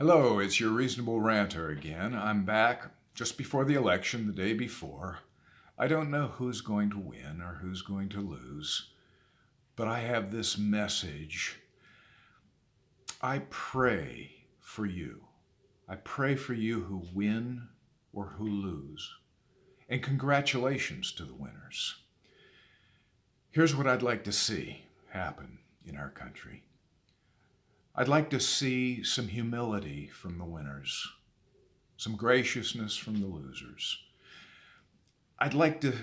Hello, it's your reasonable ranter again. I'm back just before the election, the day before. I don't know who's going to win or who's going to lose, but I have this message. I pray for you. I pray for you who win or who lose. And congratulations to the winners. Here's what I'd like to see happen in our country. I'd like to see some humility from the winners, some graciousness from the losers. I'd like to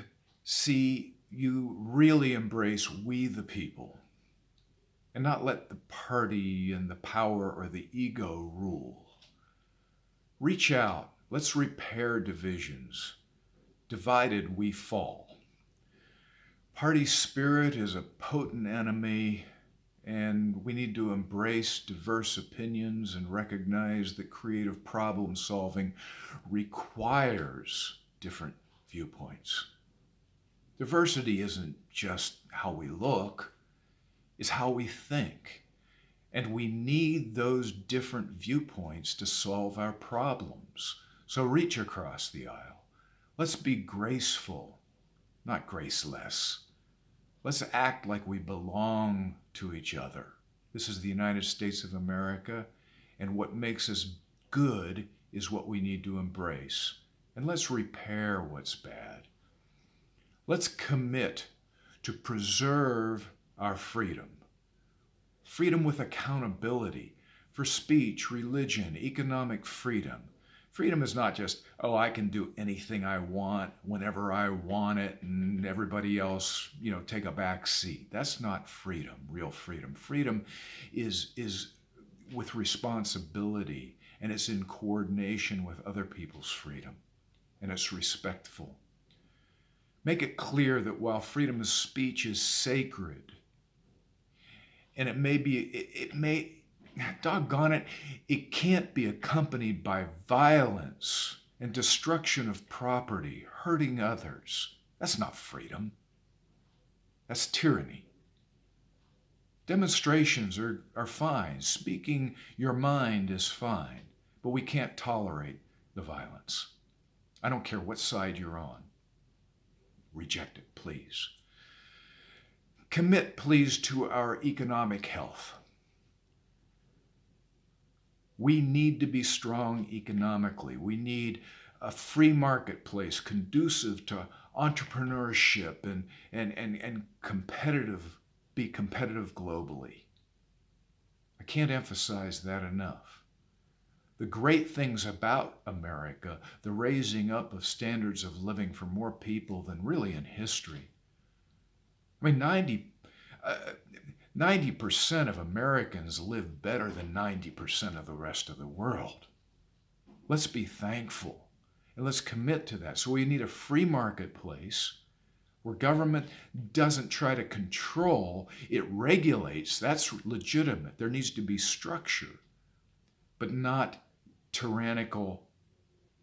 see you really embrace we the people and not let the party and the power or the ego rule. Reach out. Let's repair divisions. Divided we fall. Party spirit is a potent enemy, and we need to embrace diverse opinions and recognize that creative problem solving requires different viewpoints. Diversity isn't just how we look, it's how we think. And we need those different viewpoints to solve our problems. So reach across the aisle. Let's be graceful, not graceless. Let's act like we belong to each other. This is the United States of America, and what makes us good is what we need to embrace. And let's repair what's bad. Let's commit to preserve our freedom. Freedom with accountability for speech, religion, economic freedom. Freedom is not just, I can do anything I want whenever I want it and everybody else, take a back seat. That's not freedom, real freedom. Freedom is with responsibility, and it's in coordination with other people's freedom, and it's respectful. Make it clear that while freedom of speech is sacred, and it may, doggone it, it can't be accompanied by violence and destruction of property, hurting others. That's not freedom. That's tyranny. Demonstrations are fine. Speaking your mind is fine, but we can't tolerate the violence. I don't care what side you're on. Reject it, please. Commit, please, to our economic health. We need to be strong economically. We need a free marketplace conducive to entrepreneurship and be competitive globally. I can't emphasize that enough. The great things about America, the raising up of standards of living for more people than really in history. I mean, 90% of Americans live better than 90% of the rest of the world. Let's be thankful and let's commit to that. So we need a free marketplace where government doesn't try to control, it regulates. That's legitimate. There needs to be structure, but not tyrannical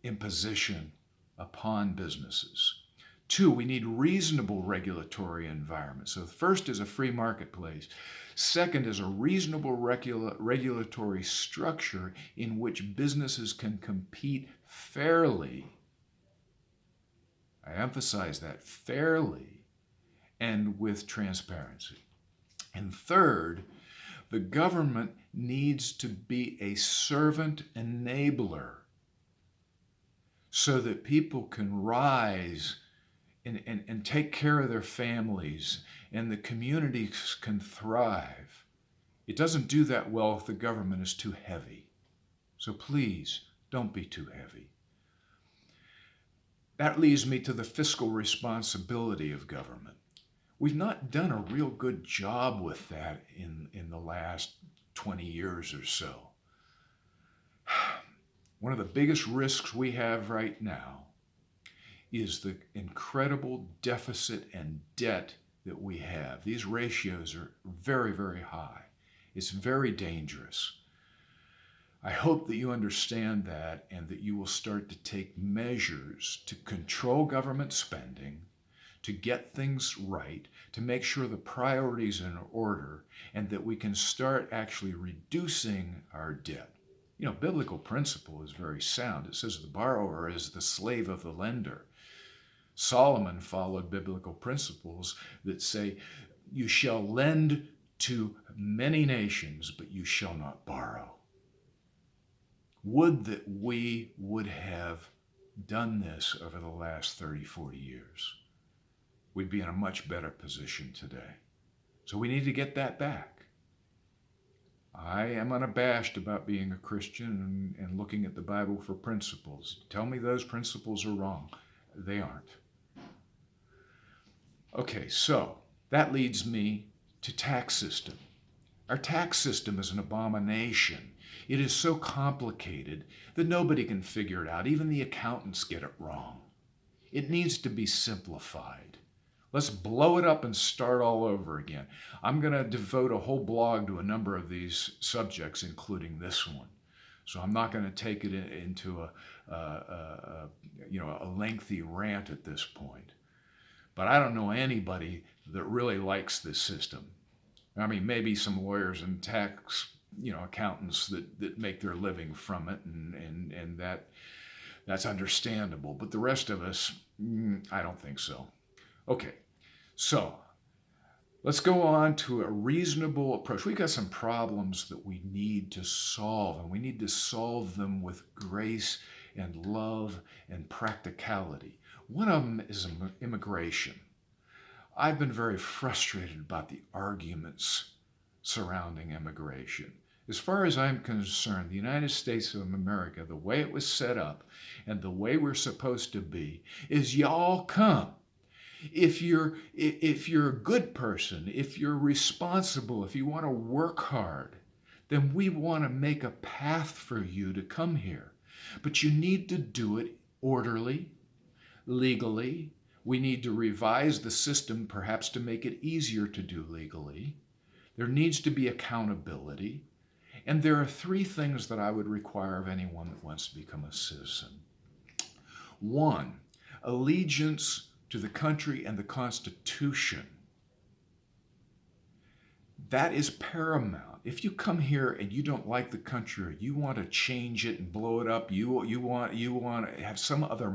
imposition upon businesses. 2, we need reasonable regulatory environment. So the first is a free marketplace. Second is a reasonable regulatory structure in which businesses can compete fairly. I emphasize that, fairly and with transparency. And third, the government needs to be a servant enabler so that people can rise and take care of their families, and the communities can thrive. It doesn't do that well if the government is too heavy. So please, don't be too heavy. That leads me to the fiscal responsibility of government. We've not done a real good job with that in the last 20 years or so. One of the biggest risks we have right now is the incredible deficit and debt that we have. These ratios are very, very high. It's very dangerous. I hope that you understand that and that you will start to take measures to control government spending, to get things right, to make sure the priorities are in order, and that we can start actually reducing our debt. Biblical principle is very sound. It says the borrower is the slave of the lender. Solomon followed biblical principles that say, you shall lend to many nations, but you shall not borrow. Would that we would have done this over the last 30, 40 years. We'd be in a much better position today. So we need to get that back. I am unabashed about being a Christian and looking at the Bible for principles. Tell me those principles are wrong. They aren't. Okay, so that leads me to tax system. Our tax system is an abomination. It is so complicated that nobody can figure it out. Even the accountants get it wrong. It needs to be simplified. Let's blow it up and start all over again. I'm going to devote a whole blog to a number of these subjects, including this one. So I'm not going to take it into a lengthy rant at this point. But I don't know anybody that really likes this system. I mean, maybe some lawyers and tax, accountants that make their living from it, and that's understandable. But the rest of us, I don't think so. Okay, so let's go on to a reasonable approach. We've got some problems that we need to solve, and we need to solve them with grace and love and practicality. One of them is immigration. I've been very frustrated about the arguments surrounding immigration. As far as I'm concerned, the United States of America, the way it was set up and the way we're supposed to be, is y'all come. If you're a good person, if you're responsible, if you want to work hard, then we want to make a path for you to come here. But you need to do it orderly, legally. We need to revise the system perhaps to make it easier to do legally. There needs to be accountability. And there are three things that I would require of anyone that wants to become a citizen. One, allegiance to the country and the Constitution. That is paramount. If you come here and you don't like the country, or you want to change it and blow it up, you want to have some other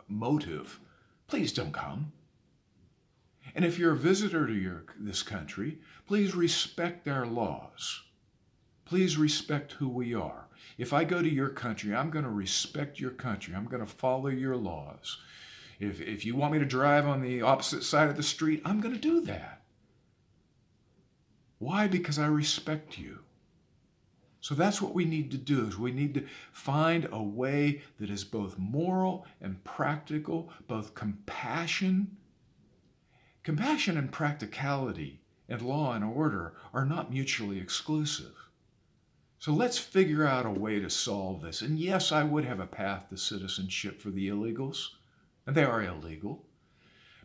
motive, please don't come. And if you're a visitor to this country, please respect our laws. Please respect who we are. If I go to your country, I'm going to respect your country. I'm going to follow your laws. If you want me to drive on the opposite side of the street, I'm going to do that. Why? Because I respect you. So that's what we need to do, is we need to find a way that is both moral and practical, both compassion and practicality and law and order are not mutually exclusive. So let's figure out a way to solve this. And yes, I would have a path to citizenship for the illegals, and they are illegal.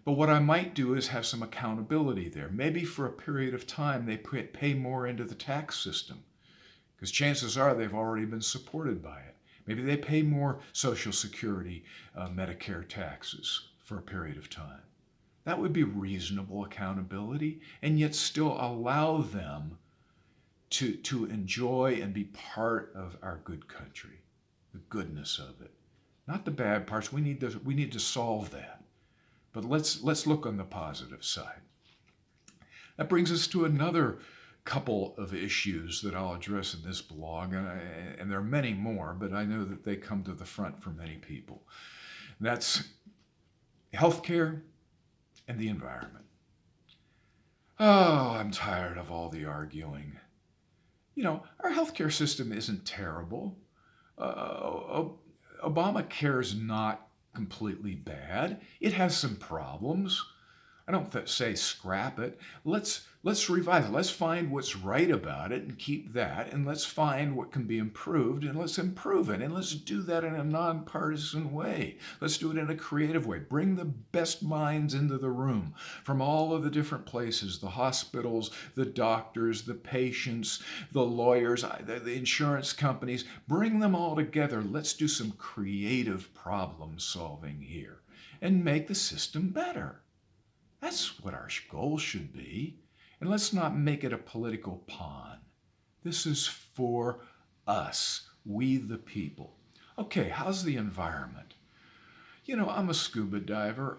But what I might do is have some accountability there. Maybe for a period of time they pay more into the tax system, because chances are they've already been supported by it. Maybe they pay more Social Security, Medicare taxes for a period of time. That would be reasonable accountability, and yet still allow them to enjoy and be part of our good country, the goodness of it. Not the bad parts. We need to solve that. But let's look on the positive side. That brings us to another couple of issues that I'll address in this blog, and there are many more, but I know that they come to the front for many people. That's healthcare and the environment. Oh, I'm tired of all the arguing. Our healthcare system isn't terrible. Obamacare is not completely bad. It has some problems. I don't say scrap it. Let's revise it. Let's find what's right about it and keep that, and let's find what can be improved and let's improve it, and let's do that in a nonpartisan way. Let's do it in a creative way. Bring the best minds into the room from all of the different places, the hospitals, the doctors, the patients, the lawyers, the insurance companies. Bring them all together. Let's do some creative problem solving here and make the system better. That's what our goal should be. And let's not make it a political pawn. This is for us, we the people. Okay, how's the environment? I'm a scuba diver.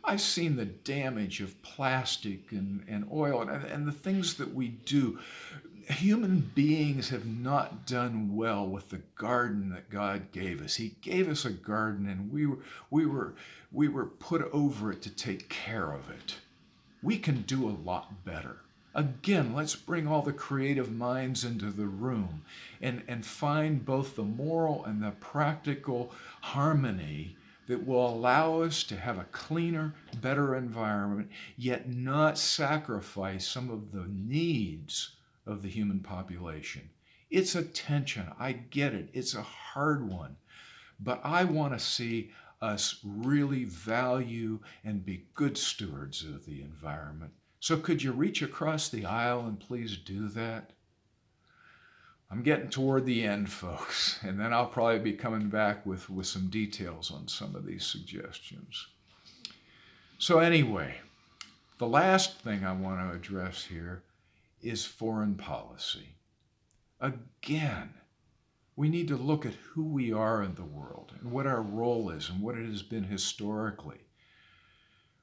I've seen the damage of plastic and oil and the things that we do. Human beings have not done well with the garden that God gave us. He gave us a garden, and we were put over it to take care of it. We can do a lot better. Again, let's bring all the creative minds into the room and find both the moral and the practical harmony that will allow us to have a cleaner, better environment, yet not sacrifice some of the needs of the human population. It's a tension. I get it. It's a hard one. But I want to see us really value and be good stewards of the environment. So could you reach across the aisle and please do that? I'm getting toward the end, folks, and then I'll probably be coming back with some details on some of these suggestions. So anyway, the last thing I want to address here is foreign policy. Again, we need to look at who we are in the world and what our role is and what it has been historically.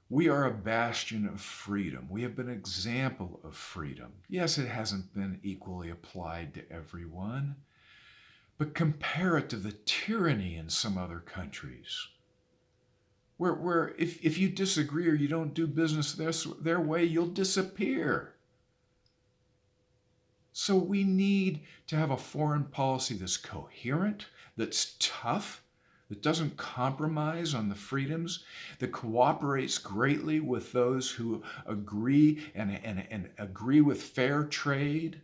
We are a bastion of freedom. We have been an example of freedom. Yes, it hasn't been equally applied to everyone, but compare it to the tyranny in some other countries, where if you disagree or you don't do business their way, you'll disappear. So we need to have a foreign policy that's coherent, that's tough, that doesn't compromise on the freedoms, that cooperates greatly with those who agree and agree with fair trade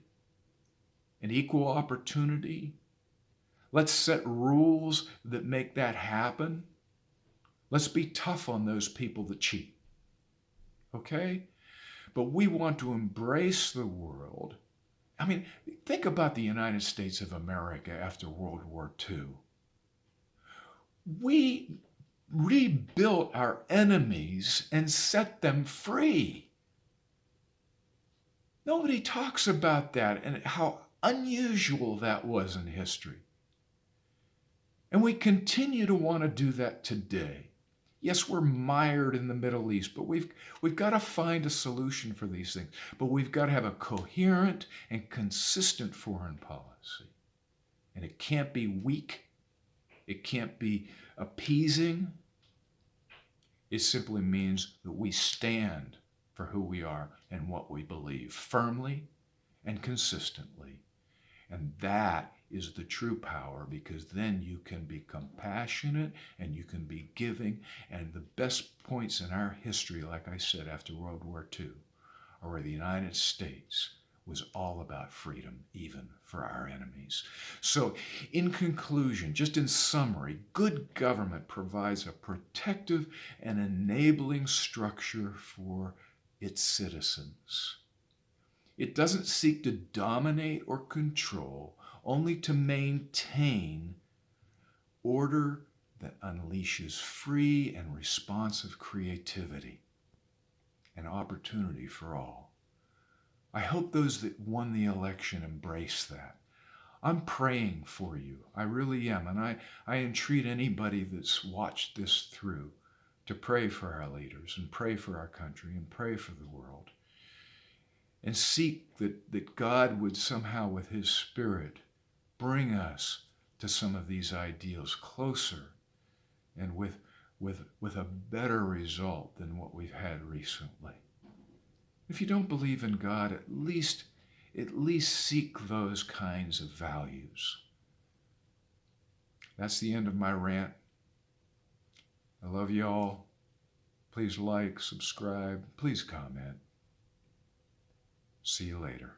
and equal opportunity. Let's set rules that make that happen. Let's be tough on those people that cheat. Okay? But we want to embrace the world. I mean, think about the United States of America after World War II. We rebuilt our enemies and set them free. Nobody talks about that and how unusual that was in history. And we continue to want to do that today. Yes, we're mired in the Middle East, but we've got to find a solution for these things. But we've got to have a coherent and consistent foreign policy. And it can't be weak. It can't be appeasing. It simply means that we stand for who we are and what we believe firmly and consistently. And that is the true power, because then you can be compassionate and you can be giving. And the best points in our history, like I said, after World War II, are where the United States was all about freedom, even for our enemies. So in conclusion, just in summary, good government provides a protective and enabling structure for its citizens. It doesn't seek to dominate or control, only to maintain order that unleashes free and responsive creativity and opportunity for all. I hope those that won the election embrace that. I'm praying for you. I really am. And I entreat anybody that's watched this through to pray for our leaders and pray for our country and pray for the world. And seek that God would somehow, with his Spirit, bring us to some of these ideals closer and with a better result than what we've had recently. If you don't believe in God, at least seek those kinds of values. That's the end of my rant. I love you all. Please like, subscribe, please comment. See you later.